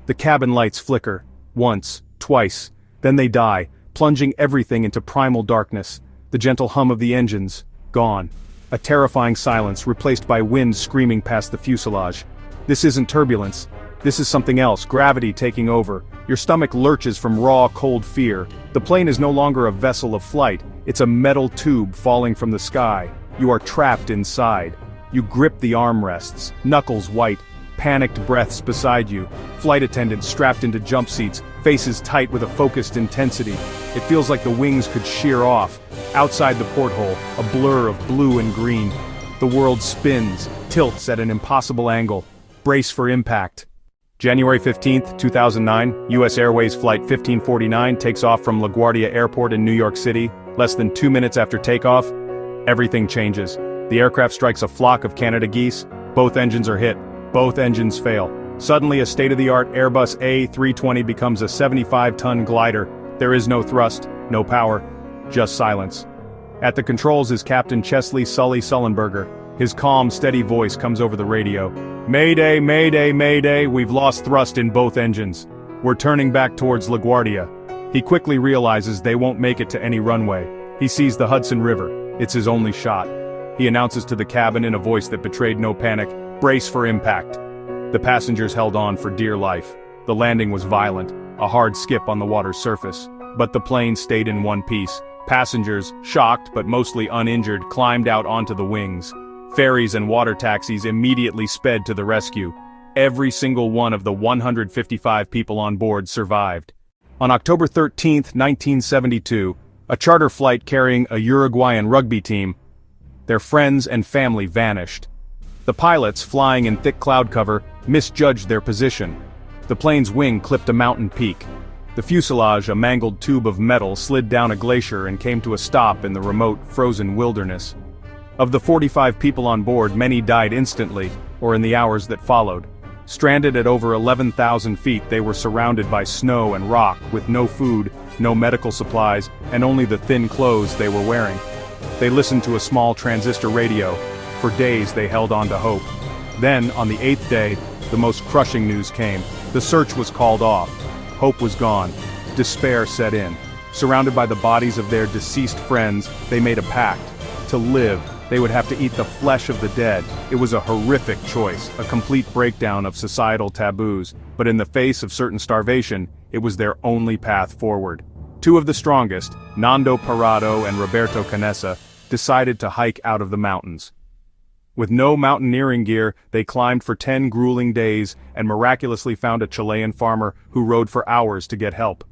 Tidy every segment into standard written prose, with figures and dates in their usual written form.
The cabin lights flicker. Once, twice, then they die, plunging everything into primal darkness. The gentle hum of the engines, gone. A terrifying silence replaced by wind screaming past the fuselage. This isn't turbulence. This is something else, gravity taking over. Your stomach lurches from raw, cold fear. The plane is no longer a vessel of flight, it's a metal tube falling from the sky. You are trapped inside. You grip the armrests, knuckles white, panicked breaths beside you. Flight attendants strapped into jump seats, faces tight with a focused intensity. It feels like the wings could shear off. Outside the porthole, a blur of blue and green. The world spins, tilts at an impossible angle. Brace for impact. January 15, 2009, U.S. Airways Flight 1549 takes off from LaGuardia Airport in New York City. Less than 2 minutes after takeoff, everything changes. The aircraft strikes a flock of Canada geese. Both engines are hit. Both engines fail. Suddenly, a state-of-the-art Airbus A320 becomes a 75-ton glider. There is no thrust, no power, just silence. At the controls is Captain Chesley Sully Sullenberger. His calm, steady voice comes over the radio. "Mayday, mayday, mayday, we've lost thrust in both engines. We're turning back towards LaGuardia." He quickly realizes they won't make it to any runway. He sees the Hudson River. It's his only shot. He announces to the cabin in a voice that betrayed no panic, "Brace for impact." The passengers held on for dear life. The landing was violent, a hard skip on the water's surface. But the plane stayed in one piece. Passengers, shocked but mostly uninjured, climbed out onto the wings. Ferries and water taxis immediately sped to the rescue. Every single one of the 155 people on board survived. On October 13, 1972, a charter flight carrying a Uruguayan rugby team, their friends and family vanished. The pilots, flying in thick cloud cover, misjudged their position. The plane's wing clipped a mountain peak. The fuselage, a mangled tube of metal, slid down a glacier and came to a stop in the remote, frozen wilderness. Of the 45 people on board, many died instantly, or in the hours that followed. Stranded at over 11,000 feet, they were surrounded by snow and rock, with no food, no medical supplies, and only the thin clothes they were wearing. They listened to a small transistor radio. For days they held on to hope. Then, on the 8th day, the most crushing news came. The search was called off. Hope was gone. Despair set in. Surrounded by the bodies of their deceased friends, they made a pact. To live, they would have to eat the flesh of the dead. It was a horrific choice, a complete breakdown of societal taboos, but in the face of certain starvation, it was their only path forward. Two of the strongest, Nando Parado and Roberto Canessa, decided to hike out of the mountains. With no mountaineering gear, they climbed for 10 grueling days and miraculously found a Chilean farmer who rode for hours to get help.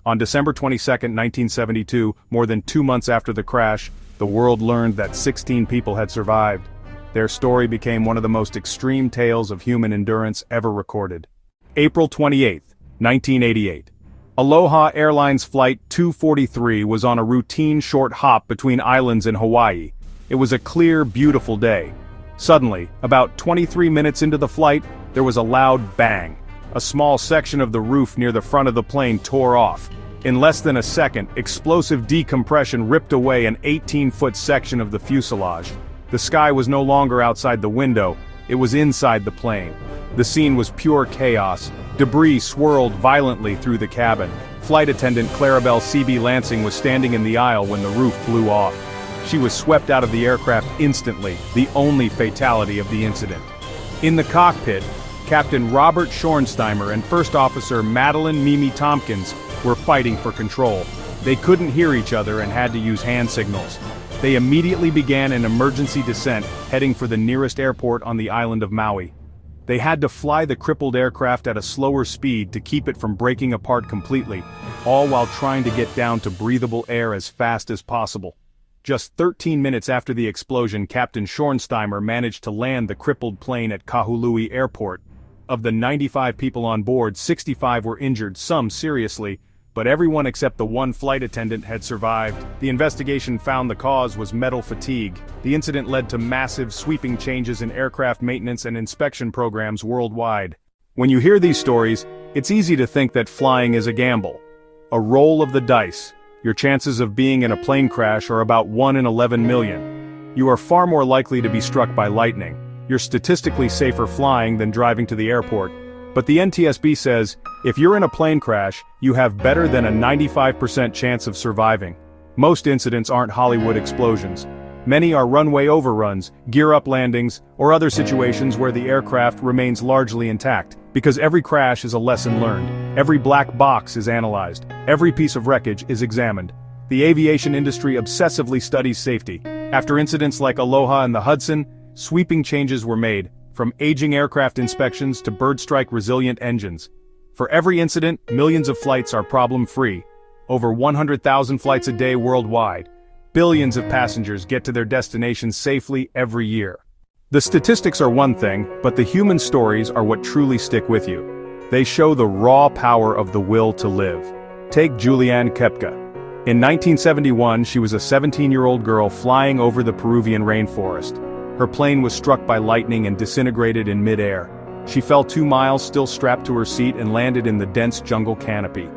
On December 22, 1972, more than 2 months after the crash, the world learned that 16 people had survived. Their story became one of the most extreme tales of human endurance ever recorded. April 28, 1988. Aloha Airlines Flight 243 was on a routine short hop between islands in Hawaii. It was a clear, beautiful day. Suddenly, about 23 minutes into the flight, there was a loud bang. A small section of the roof near the front of the plane tore off. In less than a second, explosive decompression ripped away an 18-foot section of the fuselage. The sky was no longer outside the window, it was inside the plane. The scene was pure chaos. Debris swirled violently through the cabin. Flight attendant Clarabelle C.B. Lansing was standing in the aisle when the roof blew off. She was swept out of the aircraft instantly, the only fatality of the incident. In the cockpit, Captain Robert Schornsteimer and First Officer Madeline Mimi Tompkins were fighting for control. They couldn't hear each other and had to use hand signals. They immediately began an emergency descent, heading for the nearest airport on the island of Maui. They had to fly the crippled aircraft at a slower speed to keep it from breaking apart completely, all while trying to get down to breathable air as fast as possible. Just 13 minutes after the explosion, Captain Schornsteimer managed to land the crippled plane at Kahului Airport. Of the 95 people on board, 65 were injured, some seriously, but everyone except the one flight attendant had survived. The investigation found the cause was metal fatigue. The incident led to massive, sweeping changes in aircraft maintenance and inspection programs worldwide. When you hear these stories, it's easy to think that flying is a gamble. A roll of the dice. Your chances of being in a plane crash are about 1 in 11 million. You are far more likely to be struck by lightning. You're statistically safer flying than driving to the airport. But the NTSB says, if you're in a plane crash, you have better than a 95% chance of surviving. Most incidents aren't Hollywood explosions. Many are runway overruns, gear-up landings, or other situations where the aircraft remains largely intact. Because every crash is a lesson learned. Every black box is analyzed. Every piece of wreckage is examined. The aviation industry obsessively studies safety. After incidents like Aloha and the Hudson, sweeping changes were made, from aging aircraft inspections to bird-strike-resilient engines. For every incident, millions of flights are problem-free. Over 100,000 flights a day worldwide. Billions of passengers get to their destinations safely every year. The statistics are one thing, but the human stories are what truly stick with you. They show the raw power of the will to live. Take Julianne Kepka. In 1971, she was a 17-year-old girl flying over the Peruvian rainforest. Her plane was struck by lightning and disintegrated in mid-air. She fell 2 miles still strapped to her seat and landed in the dense jungle canopy.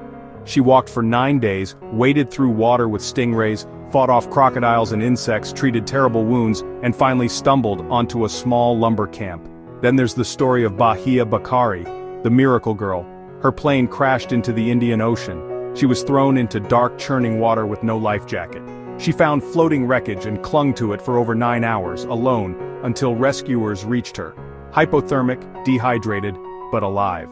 She walked for 9 days, waded through water with stingrays, fought off crocodiles and insects, treated terrible wounds, and finally stumbled onto a small lumber camp. Then there's the story of Bahia Bakari, the miracle girl. Her plane crashed into the Indian Ocean. She was thrown into dark, churning water with no life jacket. She found floating wreckage and clung to it for over 9 hours, alone, until rescuers reached her. Hypothermic, dehydrated, but alive.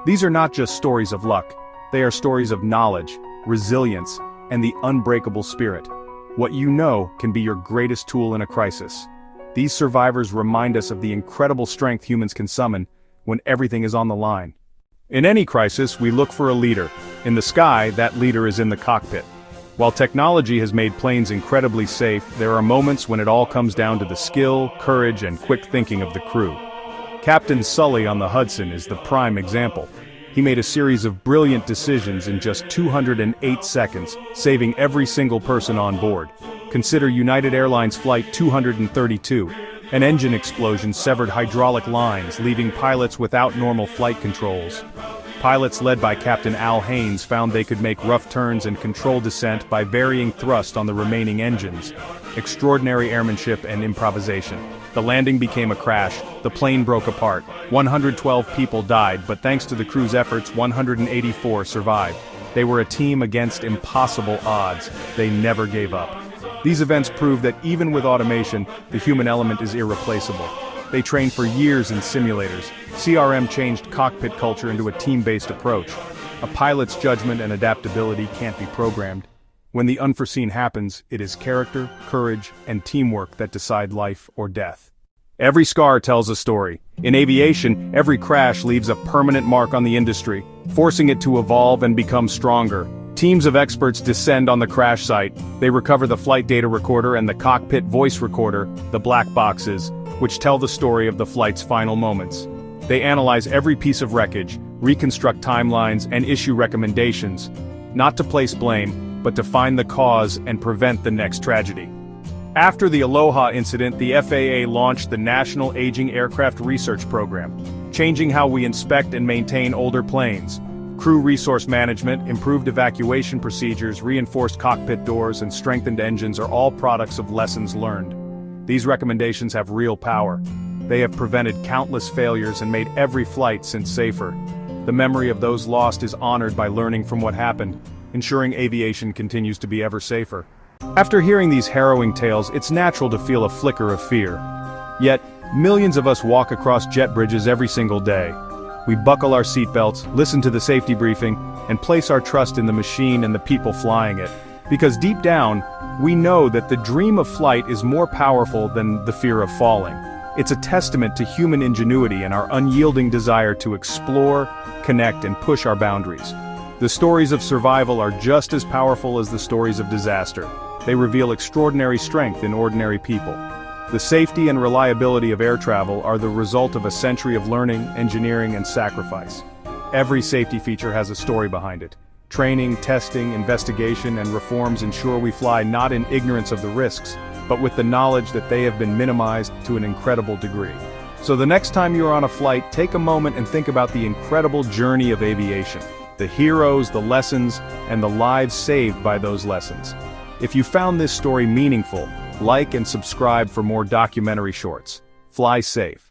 These are not just stories of luck. They are stories of knowledge, resilience, and the unbreakable spirit. What you know can be your greatest tool in a crisis. These survivors remind us of the incredible strength humans can summon when everything is on the line. In any crisis, we look for a leader. In the sky, that leader is in the cockpit. While technology has made planes incredibly safe, there are moments when it all comes down to the skill, courage, and quick thinking of the crew. Captain Sully on the Hudson is the prime example. He made a series of brilliant decisions in just 208 seconds, saving every single person on board. Consider United Airlines Flight 232. An engine explosion severed hydraulic lines, leaving pilots without normal flight controls. Pilots led by Captain Al Haynes found they could make rough turns and control descent by varying thrust on the remaining engines. Extraordinary airmanship and improvisation. The landing became a crash. The plane broke apart. 112 people died, but thanks to the crew's efforts, 184 survived. They were a team against impossible odds. They never gave up. These events prove that even with automation, the human element is irreplaceable. They trained for years in simulators. CRM changed cockpit culture into a team-based approach. A pilot's judgment and adaptability can't be programmed. When the unforeseen happens, it is character, courage, and teamwork that decide life or death. Every scar tells a story. In aviation, every crash leaves a permanent mark on the industry, forcing it to evolve and become stronger. Teams of experts descend on the crash site. They recover the flight data recorder and the cockpit voice recorder, the black boxes, which tell the story of the flight's final moments. They analyze every piece of wreckage, reconstruct timelines, and issue recommendations, not to place blame, but to find the cause and prevent the next tragedy. After the Aloha incident, the FAA launched the National Aging Aircraft Research Program, changing how we inspect and maintain older planes. Crew resource management, improved evacuation procedures, reinforced cockpit doors, and strengthened engines are all products of lessons learned. These recommendations have real power. They have prevented countless failures and made every flight since safer. The memory of those lost is honored by learning from what happened, ensuring aviation continues to be ever safer. After hearing these harrowing tales, it's natural to feel a flicker of fear. Yet, millions of us walk across jet bridges every single day. We buckle our seatbelts, listen to the safety briefing, and place our trust in the machine and the people flying it. Because deep down, we know that the dream of flight is more powerful than the fear of falling. It's a testament to human ingenuity and our unyielding desire to explore, connect, and push our boundaries. The stories of survival are just as powerful as the stories of disaster. They reveal extraordinary strength in ordinary people. The safety and reliability of air travel are the result of a century of learning, engineering, and sacrifice. Every safety feature has a story behind it. Training, testing, investigation, and reforms ensure we fly not in ignorance of the risks, but with the knowledge that they have been minimized to an incredible degree. So the next time you're on a flight, take a moment and think about the incredible journey of aviation, the heroes, the lessons, and the lives saved by those lessons. If you found this story meaningful, like and subscribe for more documentary shorts. Fly safe.